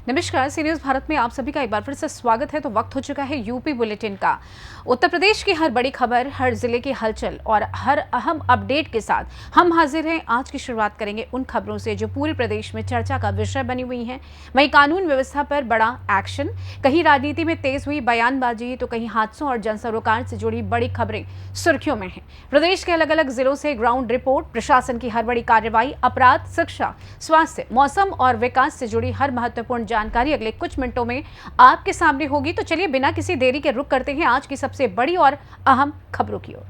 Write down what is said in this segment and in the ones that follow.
नमस्कार, सी न्यूज़ भारत में आप सभी का एक बार फिर से स्वागत है। तो वक्त हो चुका है यूपी बुलेटिन का। उत्तर प्रदेश की हर बड़ी खबर, हर जिले की हलचल और हर अहम अपडेट के साथ हम हाजिर हैं। आज की शुरुआत करेंगे उन खबरों से जो पूरे प्रदेश में चर्चा का विषय बनी हुई हैं। वहीं कानून व्यवस्था पर बड़ा एक्शन, कहीं राजनीति में तेज हुई बयानबाजी तो कहीं हादसों और जनसरोकार से जुड़ी बड़ी खबरें सुर्खियों में हैं। प्रदेश के अलग अलग जिलों से ग्राउंड रिपोर्ट, प्रशासन की हर बड़ी कार्रवाई, अपराध, शिक्षा, स्वास्थ्य, मौसम और विकास से जुड़ी हर महत्वपूर्ण जानकारी अगले कुछ मिनटों में आपके सामने होगी। तो चलिए बिना किसी देरी के रुक करते हैं आज की सबसे बड़ी और अहम खबरों की ओर।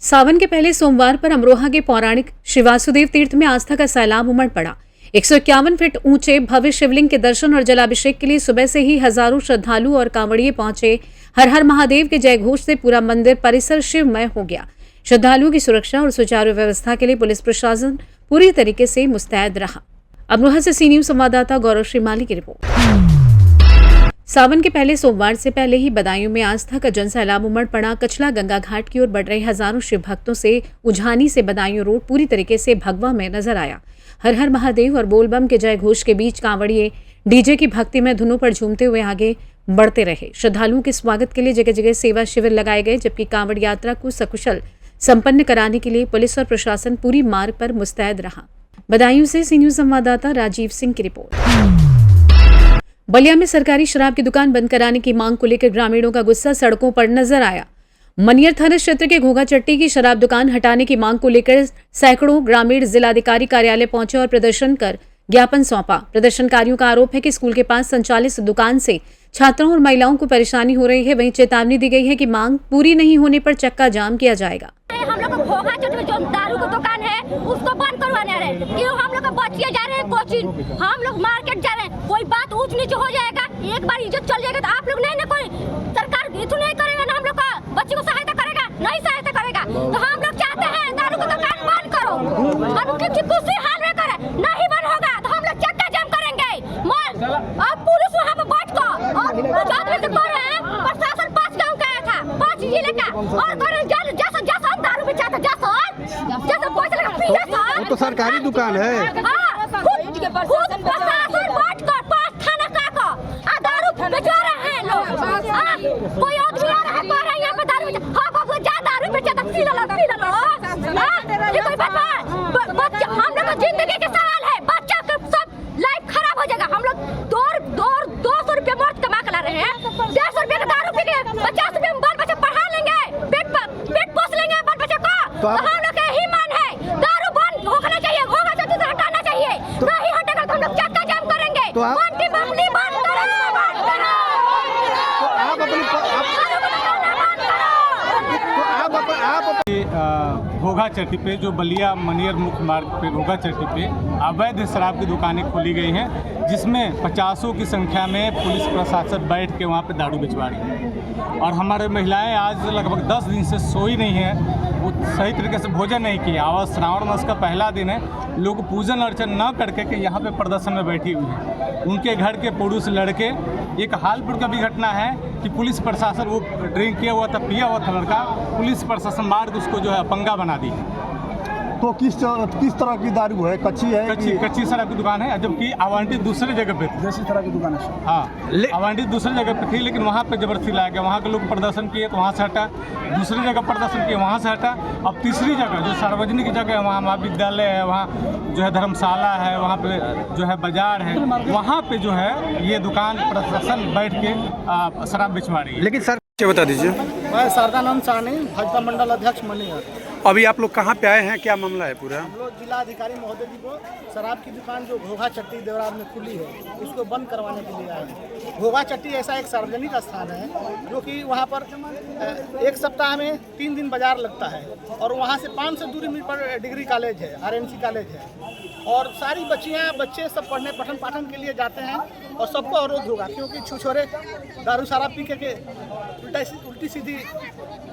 सावन के पहले सोमवार पर अमरोहा के पौराणिक श्री वासुदेव तीर्थ में आस्था का सैलाब उमड़ पड़ा। 151 फीट ऊंचे भव्य शिवलिंग के दर्शन और जलाभिषेक के लिए सुबह से ही हजारों श्रद्धालु और कांवड़िए पहुंचे। हर हर महादेव के जयघोष से पूरा मंदिर परिसर शिवमय हो गया। श्रद्धालुओं की सुरक्षा और सुचारू व्यवस्था के लिए पुलिस प्रशासन पूरी तरीके से मुस्तैद रहा। अमरोहा से सी न्यूज़ संवाददाता गौरव श्रीमाली की रिपोर्ट। सावन के पहले सोमवार से पहले ही बदायूं में आस्था का जनसैलाब उमड़ पड़ा। कचला गंगा घाट की ओर बढ़ रहे हजारों शिव भक्तों से उझानी से बदायूं रोड पूरी तरीके से भगवा में नजर आया। हर हर महादेव और बोलबम के जय घोष के बीच कांवड़िए डीजे की भक्ति में धुनों पर झूमते हुए आगे बढ़ते रहे। श्रद्धालुओं के स्वागत के लिए जगह जगह सेवा शिविर लगाए गए, जबकि कांवड़ यात्रा को सकुशल संपन्न कराने के लिए पुलिस और प्रशासन पूरी मार्ग पर मुस्तैद रहा। बदायूं से सी न्यूज़ संवाददाता राजीव सिंह की रिपोर्ट। बलिया में सरकारी शराब की दुकान बंद कराने की मांग को लेकर ग्रामीणों का गुस्सा सड़कों पर नजर आया। मनियर थाना क्षेत्र के घोघा चट्टी की शराब दुकान हटाने की मांग को लेकर सैकड़ों ग्रामीण जिलाधिकारी कार्यालय पहुंचे और प्रदर्शन कर ज्ञापन सौंपा। प्रदर्शनकारियों का आरोप है कि स्कूल के पास संचालित दुकान से छात्रों और महिलाओं को परेशानी हो रही है। वहीं चेतावनी दी गई है कि मांग पूरी नहीं होने पर चक्का जाम किया जाएगा। हम लोग घोघा चट्टी में जो दारू की दुकान है उसको बंद करवाने रहे हैं। क्यों हम लोग बच्चे जा रहे हैं कोचिंग, हम लोग मार्केट जा रहे हैं। कोई बात ऊंच नीचे हो जाएगा, एक बार इज्जत चल जाएगा तो आप लोग नहीं ना कोई सरकार इतना नहीं करेगा ना, हम लोग का बच्चे को सहायता करेगा, नहीं सहायता करेगा। तो हम लोग चाहते हैं दारू की दुकान बंद करो, हम किसी हाल में करे, नहीं बंद होगा तो हम लोग चक्का जाम करेंगे। अब पुलिस वहाँ पे बैठ कर प्रशासन 5 गाँव का आया था, 5 जिले का, और जैसा दारू बेचाता जैसा पैसा लगा पीछे वो तो सरकारी दुकान है। खुद प्रशासन बैठ कर 5 थाना का दारू बेचा रहे हैं लोग। कोई और भी आ रहा है कह रहा है यहाँ पे दारू बेचा, हाँ बाबू जा दारू बेचा तो पी लो। ये कोई बात है? बच्चा हम लोग का जिंदगी के सवाल है, बच्चा का सब लाइफ खराब हो जाएगा। हम लोग 200 रुपया मर्द कमा कर ला रहे हैं, 150 रुपया का दारू पी के 50 रुपया में बाल बच्चा पढ़ा लेंगे, पेट पोस लेंगे बाल बच्चे को। तो हम लोग का यही मान है, दारू बंद होना चाहिए, घोघा चट्टी से हटाना चाहिए। नहीं हटेगा तो हम लोग चक्का जाम करेंगे। बंटी बंटी बंद करो, बंद करो। घोघा चट्टी पे जो बलिया मनियर मुख्य मार्ग पे घोघा चट्टी पे अवैध शराब की दुकानें खोली गई हैं, जिसमें 50 की संख्या में पुलिस प्रशासन बैठ के वहाँ पे दारू बिचवा रही है। और हमारे महिलाएं आज लगभग 10 दिन से सोई नहीं है, वो सही तरीके से भोजन नहीं किया। आज श्रावण मास का पहला दिन है, लोग पूजन अर्चन न करके के यहाँ पे प्रदर्शन में बैठी हुई है। उनके घर के पुरुष लड़के, एक हालपुर का भी घटना है कि पुलिस प्रशासन, वो ड्रिंक किया हुआ था, पिया हुआ था लड़का, पुलिस प्रशासन मार के उसको जो है पंगा बना दी। तो किस तरह की दारू है? कच्ची है? कच्ची शराब की दुकान है, जबकि आवंटित दूसरे जगह पे थी। जैसी तरह की दुकान है। हाँ, आवंटित दूसरी जगह पे थी, लेकिन वहाँ पे जबरदस्ती लाया गया। वहाँ के लोग प्रदर्शन किए तो वहाँ से हटा, दूसरी जगह प्रदर्शन किए वहाँ से हटा। अब तीसरी जगह जो सार्वजनिक जगह है, वहाँ महाविद्यालय है, वहाँ जो है धर्मशाला है, वहाँ पे जो है बाजार है, वहाँ पे जो है ये दुकान प्रशासन बैठ के शराब बिचवा रही है। लेकिन सर बता दीजिए। मैं शारदानंद साहनी, भाजपा मंडल अध्यक्ष मनियर। अभी आप लोग कहाँ पे आए हैं, क्या मामला है पूरा? हम लोग जिलाधिकारी महोदय जी को शराब की दुकान जो घोघा चट्टी देवराज में खुली है उसको बंद करवाने के लिए आए हैं। घोघा चट्टी ऐसा एक सार्वजनिक स्थान है जो कि वहाँ पर एक सप्ताह में 3 दिन बाजार लगता है, और वहाँ से 500 दूरी पर डिग्री कॉलेज है, RNC कॉलेज है, और सारी बच्चे सब पढ़ने पठन पाठन के लिए जाते हैं। और सबको अवरोध होगा, क्योंकि छुछोरे दारू शराब पी के उल्टी सीधी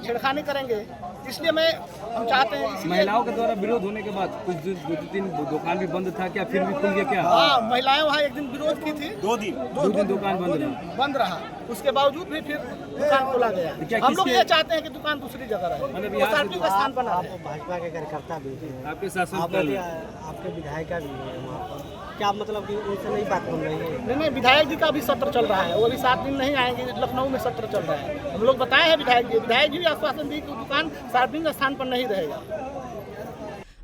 छेड़खानी करेंगे। इसलिए हम चाहते हैं, महिलाओं के द्वारा विरोध होने के बाद कुछ 2-3 दुकान भी बंद था, क्या फिर भी खुल गया क्या? हाँ, महिलाएं वहाँ एक दिन विरोध की थी, 2 दिन दुकान बंद रहा। उसके बावजूद भी फिर दुकान खोला गया। हम लोग ये चाहते हैं कि दुकान दूसरी जगह रहे, वो सार्वजनिक स्थान पर ना रहे। भाजपा के कार्यकर्ता भी हैं, आपके शासन आपके विधायिका भी है वहाँ पर, क्या मतलब कि उनसे नहीं बात बन रही है? नहीं, विधायक जी का भी सत्र चल रहा है, वो अभी 7 दिन नहीं आएंगे, लखनऊ में सत्र चल रहा है। हम लोग बताए हैं विधायक जी भी आश्वासन दी कि दुकान सार्वजनिक स्थान पर नहीं रहेगा।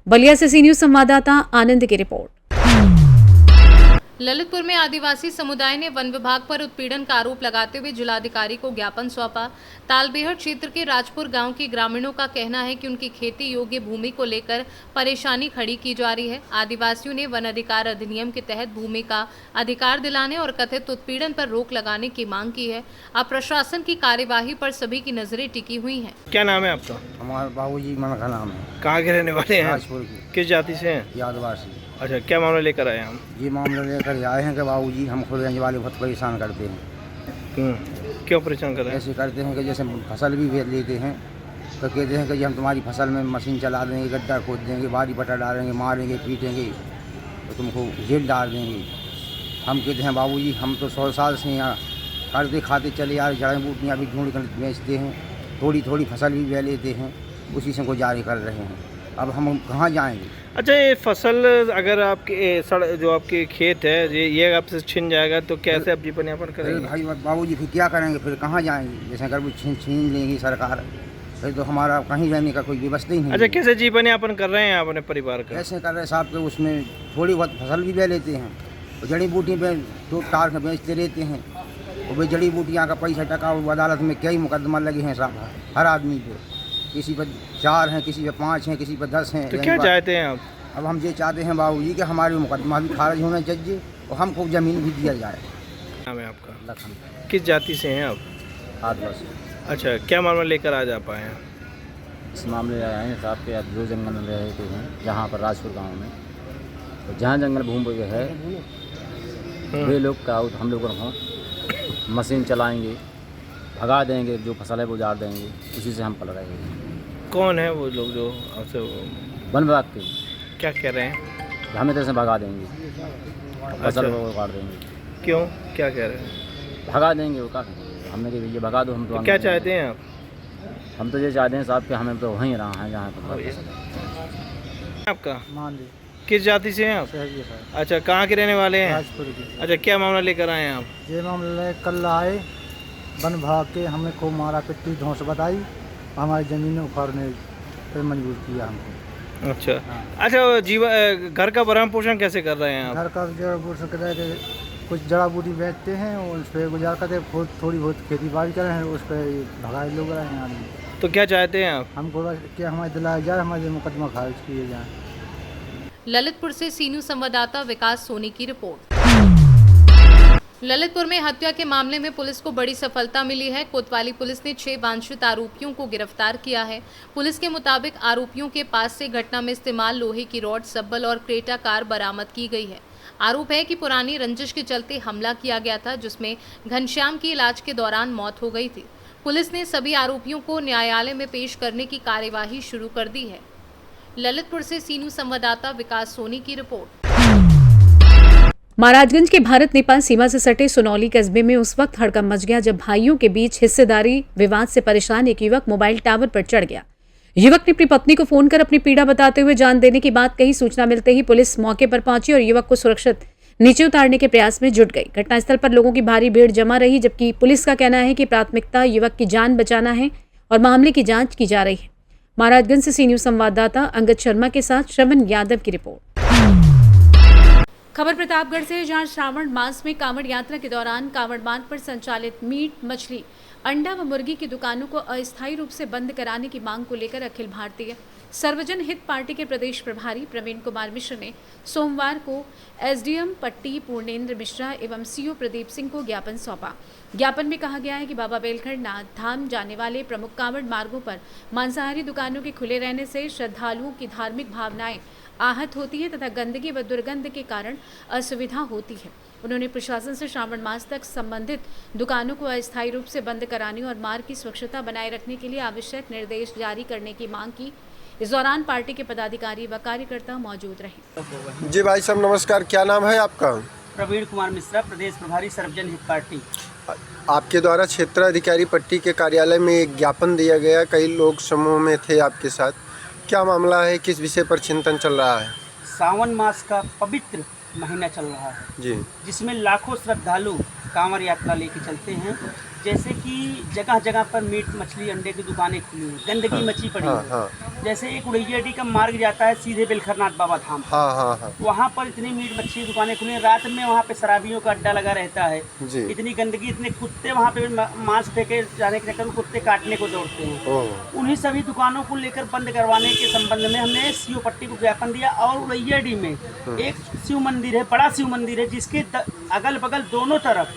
बलिया से सी न्यूज संवाददाता आनंद की रिपोर्ट। ललितपुर में आदिवासी समुदाय ने वन विभाग पर उत्पीड़न का आरोप लगाते हुए जिलाधिकारी को ज्ञापन सौंपा। तालबेहट क्षेत्र के राजपुर गांव के ग्रामीणों का कहना है कि उनकी खेती योग्य भूमि को लेकर परेशानी खड़ी की जा रही है। आदिवासियों ने वन अधिकार अधिनियम के तहत भूमि का अधिकार दिलाने और कथित उत्पीड़न पर रोक लगाने की मांग की है। अब प्रशासन की कार्यवाही पर सभी की नजरें टिकी हुई हैं। क्या नाम है आपका? हमारे बाबूजी मन का नाम है। कहाँ के रहने वाले हैं? राजपुर की। किस जाति से हैं? यादवासी। अच्छा, क्या मामला लेकर आए हम? ये मामला लेकर आए हैं कि बाबूजी हम खुद रहने वाले बहुत परेशान करते हैं। क्यों परेशान कर रहे हैं? ऐसे करते हैं कि जैसे फसल भी बेच लेते हैं तो कहते हैं कि जी हम तुम्हारी फसल में मशीन चला देंगे, गड्ढा खोद देंगे, बारी पटा डालेंगे, मारेंगे, पीटेंगे, तो तुमको जेल डाल देंगे। हम कहते हैं बाबूजी हम तो 100 साल से यहाँ करते खाते चले आ रहे, जड़ी बूटियाँ भी ढूंढ कर बेचते हैं, थोड़ी थोड़ी फसल भी बेच लेते हैं, उसी से गुजारे कर रहे हैं। अब हम कहाँ जाएंगे? अच्छा, ये फसल अगर आपके जो आपके खेत है ये आपसे छिन जाएगा तो कैसे आप जीवन यापन करेंगे? भाई बाबूजी फिर क्या करेंगे? फिर कहाँ जाएंगे? जैसे अगर वो छीन लेंगी सरकार, फिर तो हमारा कहीं रहने का कोई व्यवस्था ही नहीं। अच्छा, कैसे जीवन यापन कर रहे हैं अपने परिवार का? कैसे कर रहे हैं साहब? के उसमें थोड़ी बहुत फसल भी ले लेते हैं, जड़ी बूटी पे तो तार के बेचते रहते हैं, और भाई जड़ी बूटियाँ का पैसा टका अदालत में कई मुकदमा लगे हैं साहब हर आदमी पे। किसी पर 4 हैं, किसी पे 5 हैं, किसी पे 10 हैं। तो क्या चाहते हैं आप? अब हम ये चाहते हैं बाबूजी कि हमारे मुकदमा भी खारिज होना चाहिए और हमको ज़मीन भी दिया जाए। नाम है आपका? लखन। किस जाति से हैं आप? आदिवासी। अच्छा, क्या मामला लेकर आज आप आए हैं? इस मामले आए हैं साहब के जो जंगल में रहते हैं जहाँ पर राजपुर गाँव में, तो जहाँ जंगल भूमि है वे लोग का हम लोगों को मशीन चलाएंगे, भगा देंगे, जो फसल है वो उजाड़ देंगे, उसी से हम पल रहे हैं। कौन है वो लोग जो आपसे वन विभाग के? क्या कह रहे हैं? हमें तरह से भगा देंगे, फसल को उखाड़ देंगे। क्यों, क्या कह रहे हैं? भगा देंगे, वो क्या करेंगे? हमने कि ये भगा दो, हम तो क्या चाहते हैं आप? हम तो ये चाहते हैं साहब कि हमें तो वहीं रहा है जहाँ पर। आपका? मान ली किस जाति से हैं आप? अच्छा, कहाँ के रहने वाले हैं? राजपुर की। अच्छा, क्या मामला लेकर आए हैं आप? ये मामला कल आए, वन विभाग के हमें खूब मारा पिट्टी धौंस बताई, हमारी ज़मीनें उखाड़ने पर मजबूर किया हमको। अच्छा। अच्छा, जीवन घर का भरण पोषण कैसे कर रहे हैं आप? घर का जड़ा बूटी कर रहे थे, कुछ जड़ा बूटी बेचते हैं और उस पर गुजार करते, थोड़ी बहुत खेती बाड़ी कर रहे हैं, उस पर भगाए लोग रहे हैं आदमी। तो क्या चाहते हैं आप? हमको क्या हमारे दिलाया जाए, हमारे मुकदमा खारिज किए जाए। ललितपुर से सीनू संवाददाता विकास सोनी की रिपोर्ट। ललितपुर में हत्या के मामले में पुलिस को बड़ी सफलता मिली है। कोतवाली पुलिस ने 6 वांछित आरोपियों को गिरफ्तार किया है। पुलिस के मुताबिक आरोपियों के पास से घटना में इस्तेमाल लोहे की रॉड, सब्बल और क्रेटा कार बरामद की गई है। आरोप है कि पुरानी रंजिश के चलते हमला किया गया था, जिसमें घनश्याम की इलाज के दौरान मौत हो गई थी। पुलिस ने सभी आरोपियों को न्यायालय में पेश करने की कार्यवाही शुरू कर दी है। ललितपुर से सीनू संवाददाता विकास सोनी की रिपोर्ट। महाराजगंज के भारत नेपाल सीमा से सटे सुनौली कस्बे में उस वक्त हड़कंप मच गया जब भाइयों के बीच हिस्सेदारी विवाद से परेशान एक युवक मोबाइल टावर पर चढ़ गया। युवक ने अपनी पत्नी को फोन कर अपनी पीड़ा बताते हुए जान देने की बात कही। सूचना मिलते ही पुलिस मौके पर पहुंची और युवक को सुरक्षित नीचे उतारने के प्रयास में जुट गई। घटनास्थल पर लोगों की भारी भीड़ जमा रही, जबकि पुलिस का कहना है कि प्राथमिकता युवक की जान बचाना है और मामले की जांच की जा रही है। महाराजगंज से सी न्यूज संवाददाता अंगद शर्मा के साथ श्रवण यादव की रिपोर्ट। खबर प्रतापगढ़ से, जहां श्रावण मास में कांवड़ यात्रा के दौरान कांवड़ मार्ग पर संचालित मीट, मछली, अंडा व मुर्गी की दुकानों को अस्थायी रूप से बंद कराने की मांग को लेकर अखिल भारतीय सर्वजन हित पार्टी के प्रदेश प्रभारी प्रवीण कुमार मिश्र ने सोमवार को एसडीएम पट्टी पूर्णेंद्र मिश्रा एवं सीओ प्रदीप सिंह को ज्ञापन सौंपा। ज्ञापन में कहा गया है कि बाबा बेलखंड नाथ धाम जाने वाले प्रमुख कांवड़ मार्गों पर मांसाहारी दुकानों के खुले रहने से श्रद्धालुओं की धार्मिक भावनाएं आहत होती है तथा गंदगी व दुर्गंध के कारण असुविधा होती है। उन्होंने प्रशासन से श्रावण मास तक संबंधित दुकानों को अस्थायी रूप से बंद कराने और मार्ग की स्वच्छता बनाए रखने के लिए आवश्यक निर्देश जारी करने की मांग की। इस दौरान पार्टी के पदाधिकारी व कार्यकर्ता मौजूद रहे। जी भाई साहब नमस्कार, क्या नाम है आपका? प्रवीण कुमार मिश्रा, प्रदेश प्रभारी सर्वजन हित पार्टी। आपके द्वारा क्षेत्राधिकारी पट्टी के कार्यालय में एक ज्ञापन दिया गया, कई लोग समूह में थे आपके साथ, क्या मामला है, किस विषय पर चिंतन चल रहा है? सावन मास का पवित्र महीना चल रहा है जी, जिसमें लाखों श्रद्धालु कांवड़ यात्रा लेके चलते हैं। जैसे कि जगह जगह पर मीट मछली अंडे की दुकानें खुली हैं, गंदगी मची पड़ी है। जैसे एक उड़ैयाडी का मार्ग जाता है सीधे बेलखरनाथ बाबा धाम, वहाँ पर इतनी मीट मछली दुकानें खुली हैं, रात में वहाँ पे शराबियों का अड्डा लगा रहता है। इतनी गंदगी, इतने कुत्ते वहाँ पे मांस फेंके जाने के चक्कर में कुत्ते काटने को दौड़ते हैं। उन्हीं सभी दुकानों को लेकर बंद करवाने के संबंध में हमने सीओ पट्टी को ज्ञापन दिया। और उड़ैयाडी में एक शिव मंदिर है, बड़ा शिव मंदिर है, जिसके अगल बगल दोनों तरफ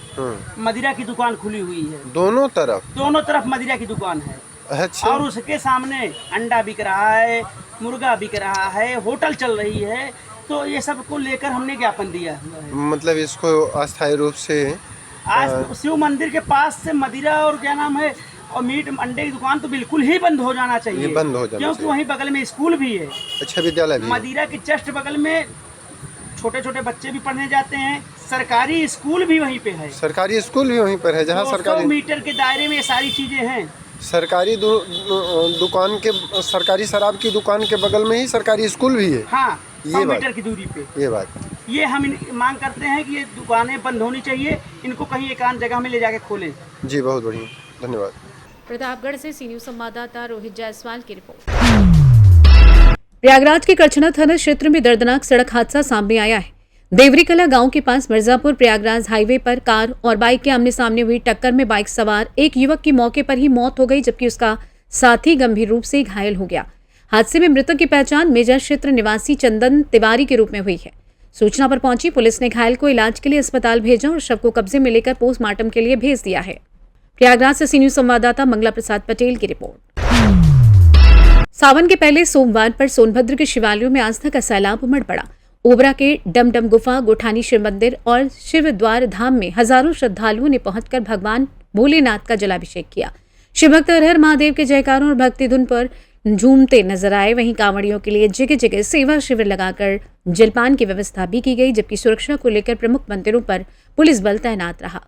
मदिरा की दुकान खुली हुई है। दोनों तरफ मदिरा की दुकान है। अच्छा। और उसके सामने अंडा बिक रहा है, मुर्गा बिक रहा है, होटल चल रही है। तो ये सब को लेकर हमने ज्ञापन दिया है। मतलब इसको अस्थायी रूप से आज शिव मंदिर के पास से मदिरा और क्या नाम है और मीट अंडे की दुकान तो बिल्कुल ही बंद हो जाना चाहिए, बंद हो जाना क्योंकि वहीं बगल में स्कूल भी है, अच्छा विद्यालय भी। मदिरा के जस्ट बगल में छोटे छोटे बच्चे भी पढ़ने जाते हैं, सरकारी स्कूल भी वहीं पे है। सरकारी स्कूल भी वहीं पर है, जहाँ सरकारी 200 मीटर के दायरे में ये सारी चीजें हैं। सरकारी दुकान के, सरकारी शराब की दुकान के बगल में ही सरकारी स्कूल भी है। हाँ, 100 ये मीटर की दूरी पे। ये बात, ये हम मांग करते हैं कि ये दुकानें बंद होनी चाहिए, इनको कहीं एकांत जगह में ले जाके खोलें। जी बहुत बढ़िया, धन्यवाद। प्रतापगढ़ से सी न्यूज संवाददाता रोहित जायसवाल की रिपोर्ट। प्रयागराज के करछना थाना क्षेत्र में दर्दनाक सड़क हादसा सामने आया है। देवरीकला गांव के पास मिर्जापुर प्रयागराज हाईवे पर कार और बाइक के आमने सामने हुई टक्कर में बाइक सवार एक युवक की मौके पर ही मौत हो गई, जबकि उसका साथी गंभीर रूप से घायल हो गया। हादसे में मृतक की पहचान मेजा क्षेत्र निवासी चंदन तिवारी के रूप में हुई है। सूचना पर पहुंची पुलिस ने घायल को इलाज के लिए अस्पताल भेजा और शव को कब्जे में लेकर पोस्टमार्टम के लिए भेज दिया है। प्रयागराज से सी न्यूज संवाददाता मंगला प्रसाद पटेल की रिपोर्ट। सावन के पहले सोमवार पर सोनभद्र के शिवालयों में आस्था का सैलाब उमड़ पड़ा। ओबरा के डमडम गुफा, गोठानी शिव मंदिर और शिव द्वार धाम में हजारों श्रद्धालुओं ने पहुंचकर भगवान भोलेनाथ का जलाभिषेक किया। शिवभक्त हर हर महादेव के जयकारों और भक्ति धुन पर झूमते नजर आए। वहीं कांवड़ियों के लिए जगह जगह सेवा शिविर लगाकर जलपान की व्यवस्था भी की गई, जबकि सुरक्षा को लेकर प्रमुख मंदिरों पर पुलिस बल तैनात रहा।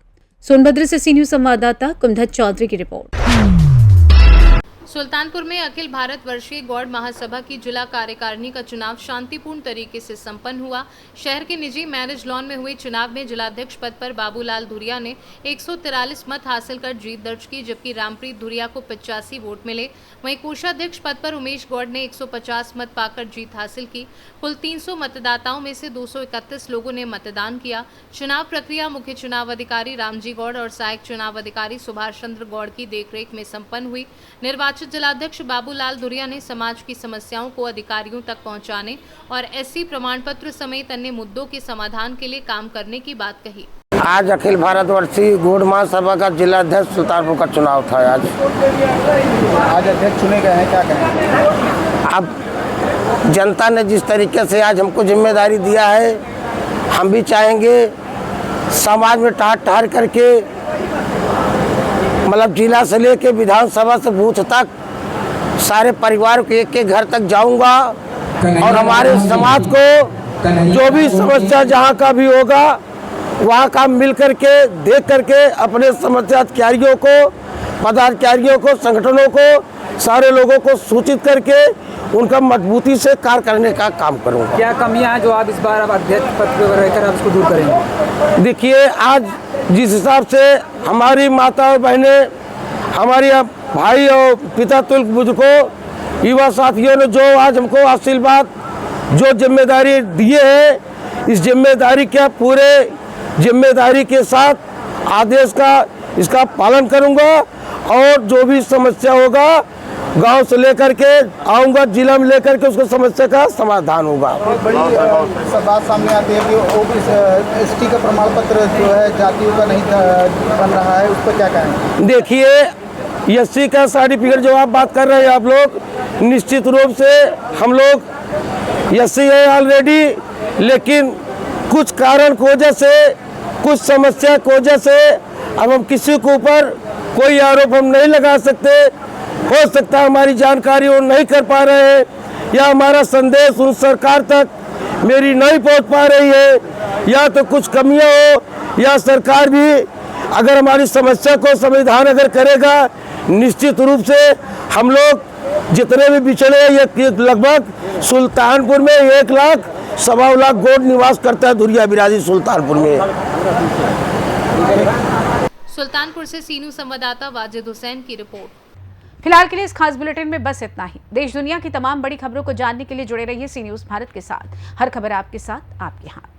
सोनभद्र से सी न्यूज संवाददाता कुमधत चौधरी की रिपोर्ट। सुल्तानपुर में अखिल भारत वर्षीय गौड़ महासभा की जिला कार्यकारिणी का चुनाव शांतिपूर्ण तरीके से संपन्न हुआ। शहर के निजी मैरिज लॉन में हुए चुनाव में जिलाध्यक्ष पद पर बाबूलाल धुरिया ने 143 मत हासिल कर जीत दर्ज की, जबकि रामप्रीत धुरिया को 85 वोट मिले। वहीं कोषाध्यक्ष पद पर उमेश गौड़ ने 150 मत पाकर जीत हासिल की। कुल 300 मतदाताओं में से 231 लोगों ने मतदान किया। चुनाव प्रक्रिया मुख्य चुनाव अधिकारी रामजी गौड़ और सहायक चुनाव अधिकारी सुभाष चंद्र गौड़ की देखरेख में संपन्न हुई। निर्वाचित जिलाध्यक्ष बाबूलाल धुरिया ने समाज की समस्याओं को अधिकारियों तक पहुंचाने और एससी प्रमाण पत्र समेत अन्य मुद्दों के समाधान के लिए काम करने की बात कही। आज अखिल भारतवर्षीय गौड़ महासभा का जिलाध्यक्ष सुल्तानपुर का चुनाव था। आज अध्यक्ष चुने गए हैं, क्या कहें? अब जनता ने जिस तरीके से आज हमको जिम्मेदारी दिया है, हम भी चाहेंगे समाज में ठहर करके, मतलब जिला से लेके विधानसभा से बूथ तक सारे परिवार के एक घर तक जाऊंगा और हमारे समाज को जो भी समस्या जहां का भी होगा वहां का मिल करके देख करके अपने समस्या अधिकारियों को, पदाधिकारियों को, संगठनों को, सारे लोगों को सूचित करके उनका मजबूती से कार्य करने का काम करूंगा। क्या कमियां हैं जो आप इस बार अध्यक्ष पद पर रहकर आप इसको दूर करेंगे? देखिए, आज जिस हिसाब से हमारी माता और बहनें, हमारी भाई और पिता तुल्य बुजुर्गों, युवा साथियों ने जो आज हमको आशीर्वाद, जो जिम्मेदारी दिए हैं, इस जिम्मेदारी के पूरे जिम्मेदारी के साथ आदेश का इसका पालन करूंगा और जो भी समस्या होगा गांव से लेकर के आऊंगा, जिला में लेकर के उसको समस्या का समाधान होगा। बड़ी बात सामने आती है कि एसटी का प्रमाण पत्र जो है जातियों का नहीं बन रहा है, उस पर क्या कहें? देखिए, एससी का सर्टिफिकेट जो आप बात कर रहे हैं आप लोग, निश्चित रूप से हम लोग एससी है ऑलरेडी, लेकिन कुछ कारण की वजह से, कुछ समस्या की वजह से अब हम किसी के ऊपर कोई आरोप हम नहीं लगा सकते। हो सकता है हमारी जानकारी वो नहीं कर पा रहे हैं या हमारा संदेश उन सरकार तक मेरी नहीं पहुंच पा रही है, या तो कुछ कमियां हो या सरकार भी अगर हमारी समस्या को संविधान अगर करेगा, निश्चित रूप से हम लोग जितने भी बिछड़े, ये लगभग सुल्तानपुर में 1 लाख सवा लाख गोट निवास करता है धुरिया बिरादरी सुल्तानपुर में। सुल्तानपुर से सीनू संवाददाता वाजिद हुसैन की रिपोर्ट। फिलहाल के लिए इस खास बुलेटिन में बस इतना ही। देश दुनिया की तमाम बड़ी खबरों को जानने के लिए जुड़े रहिए सी न्यूज़ भारत के साथ। हर खबर आपके साथ, आपके हाथ।